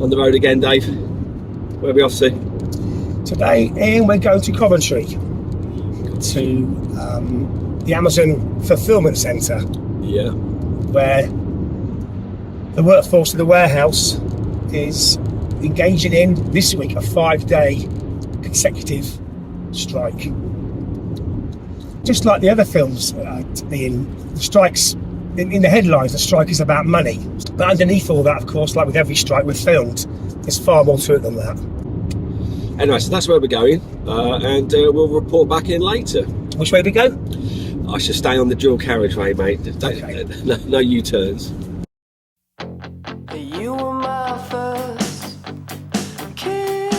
On the road again, Dave. Where are we off to? Today, Ian, we're going to Coventry to the Amazon Fulfilment Centre. Yeah. Where the workforce of the warehouse is engaging in this week a 5-day consecutive strike. Just like the other films, the strikes in the headlines, the strike is about money. But underneath all that, of course, like with every strike we've filmed, there's far more to it than that. Anyway, so that's where we're going, and we'll report back in later. Which way do we go? I should stay on the dual carriageway, mate. Okay. No U-turns. You were my first kiss.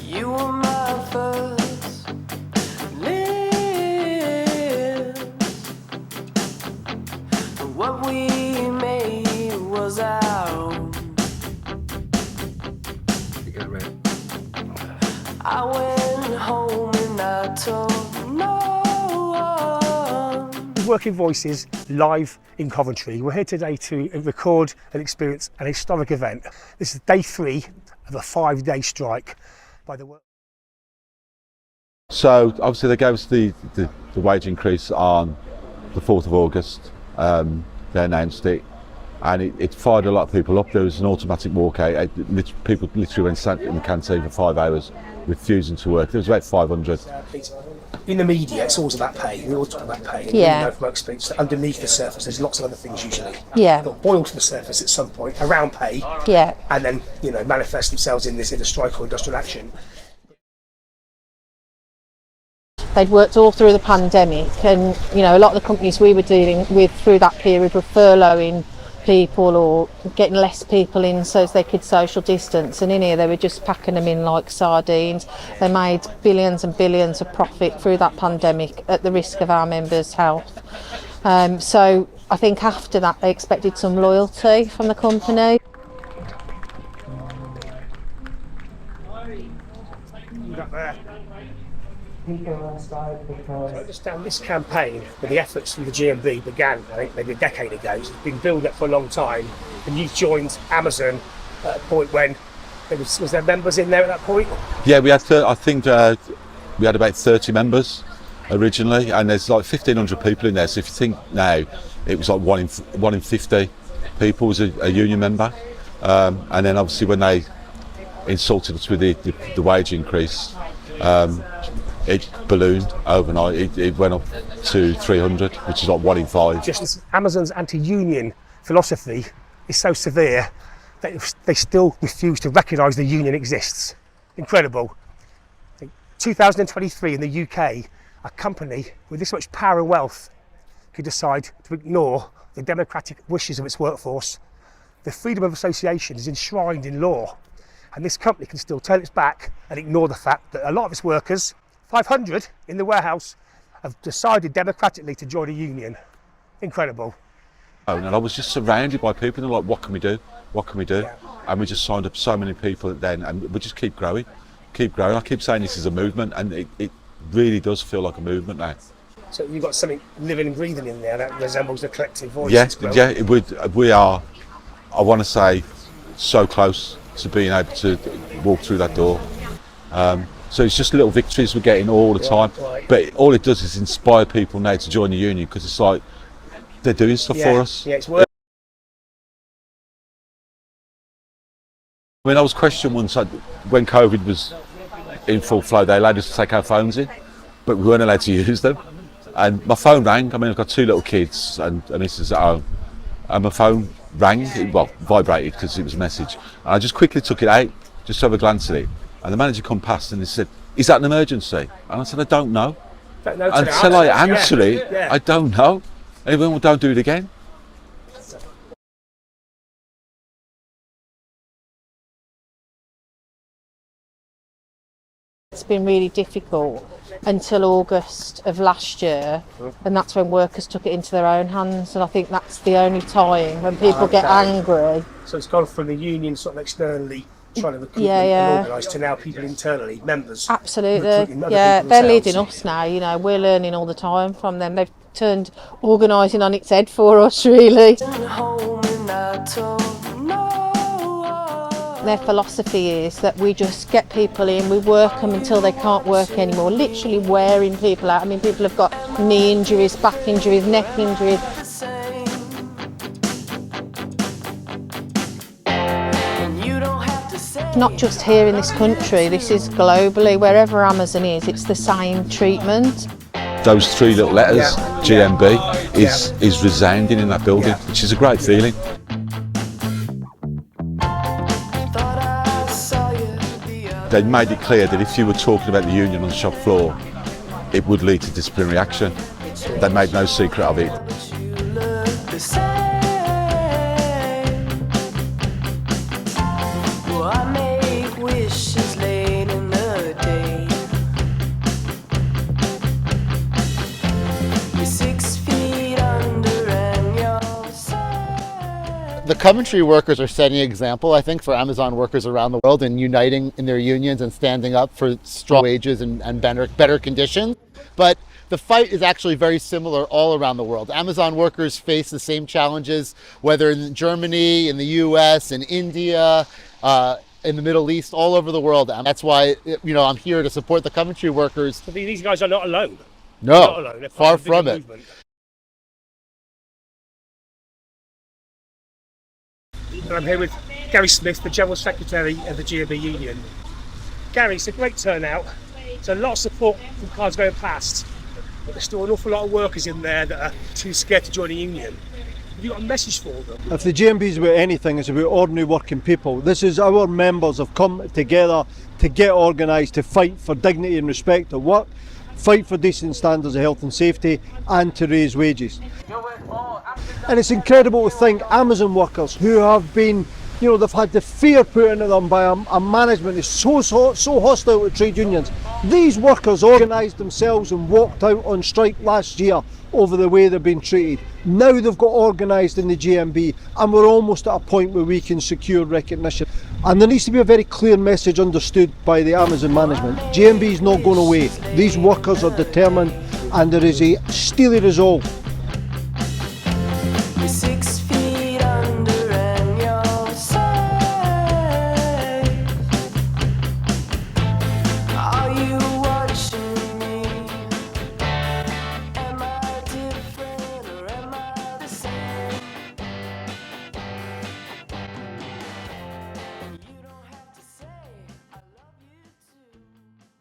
You were my first live. What we made was our own. I went home and I told no one. Working Voices live in Coventry. We're here today to record and experience an historic event. This is day 3 of a 5-day strike by the work. So obviously they gave us the wage increase on the 4th of August. They announced it, and it fired a lot of people up. There was an automatic walkout. People literally went sat in the canteen for 5 hours refusing to work. There was about 500. In the media, it's always about pay. We always talk about pay. Yeah. You know from my experience that underneath the surface, there's lots of other things usually. Yeah. They'll boil to the surface at some point around pay. Yeah. And then manifest themselves in a strike or industrial action. They'd worked all through the pandemic, and a lot of the companies we were dealing with through that period were furloughing people or getting less people in so as they could social distance, and in here they were just packing them in like sardines. They made billions and billions of profit through that pandemic at the risk of our members' health. So I think after that they expected some loyalty from the company. I understand this campaign, with the efforts from the GMB, began, I think, maybe a decade ago. It's been building up for a long time, and you joined Amazon at a point when was there members in there at that point? Yeah, we had. I think we had about 30 members originally, and there's like 1,500 people in there. So if you think now, it was like one in 50 people was a union member, and then obviously when they insulted us with the wage increase. It ballooned overnight. It went up to 300, which is like 1 in 5. Just Amazon's anti-union philosophy is so severe that they still refuse to recognise the union exists. Incredible. In 2023 in the UK, a company with this much power and wealth could decide to ignore the democratic wishes of its workforce. The freedom of association is enshrined in law, and this company can still turn its back and ignore the fact that a lot of its workers, 500 in the warehouse, have decided democratically to join a union. Incredible. And I was just surrounded by people, and they're like, what can we do? What can we do? Yeah. And we just signed up so many people then, and we just keep growing. I keep saying this is a movement, and it really does feel like a movement now. So you've got something living and breathing in there that resembles the collective voice. Yeah, we are, I want to say, so close to being able to walk through that door. So it's just little victories we're getting all the time. Right. But all it does is inspire people now to join the union, because it's like they're doing stuff for us. Yeah, it's work. I mean, I was questioned once when COVID was in full flow. They allowed us to take our phones in, but we weren't allowed to use them. And my phone rang. I mean, I've got 2 little kids, and this is at home. And my phone rang, vibrated because it was a message. And I just quickly took it out, just to have a glance at it. And the manager come past and he said, "Is that an emergency?" And I said, "I don't know." Until I answer it, I don't know. And he went, "Well, don't do it again." It's been really difficult until August of last year, and that's when workers took it into their own hands, and I think that's the only time when people get angry. So it's gone from the union sort of externally trying to recruit and organise to now people internally, members. Absolutely, yeah, they're leading us now, we're learning all the time from them. They've turned organising on its head for us, really. Home told no one. Their philosophy is that we just get people in, we work them until they can't work anymore, literally wearing people out. I mean, people have got knee injuries, back injuries, neck injuries. The same. And you don't have to say Not just here in this country, this is globally, wherever Amazon is, it's the same treatment. Those three little letters, GMB, is resounding in that building, which is a great feeling. thought I saw you the other. They made it clear that if you were talking about the union on the shop floor, it would lead to disciplinary action. They made no secret of it. But you look the same. Well, I make wishes late in the day. You're 6 feet under and you're safe. The Coventry workers are setting an example, I think, for Amazon workers around the world in uniting in their unions and standing up for strong wages and better conditions. But the fight is actually very similar all around the world. Amazon workers face the same challenges, whether in Germany, in the US, in India, in the Middle East, all over the world. And that's why, I'm here to support the Coventry workers. So these guys are not alone. No, Not alone. They're part far of a bigger from it. movement. And I'm here with Gary Smith, the General Secretary of the GMB Union. Gary, it's a great turnout. There's a lot of support from cars going past, but there's still an awful lot of workers in there that are too scared to join a union. Have you got a message for them? If the GMB is about anything, it's about ordinary working people. This is our members have come together to get organised, to fight for dignity and respect at work, fight for decent standards of health and safety, and to raise wages. And it's incredible to think Amazon workers who have been, they've had the fear put into them by a management that's so hostile to trade unions. These workers organised themselves and walked out on strike last year over the way they're being treated. Now they've got organised in the GMB and we're almost at a point where we can secure recognition. And there needs to be a very clear message understood by the Amazon management. GMB is not going away. These workers are determined and there is a steely resolve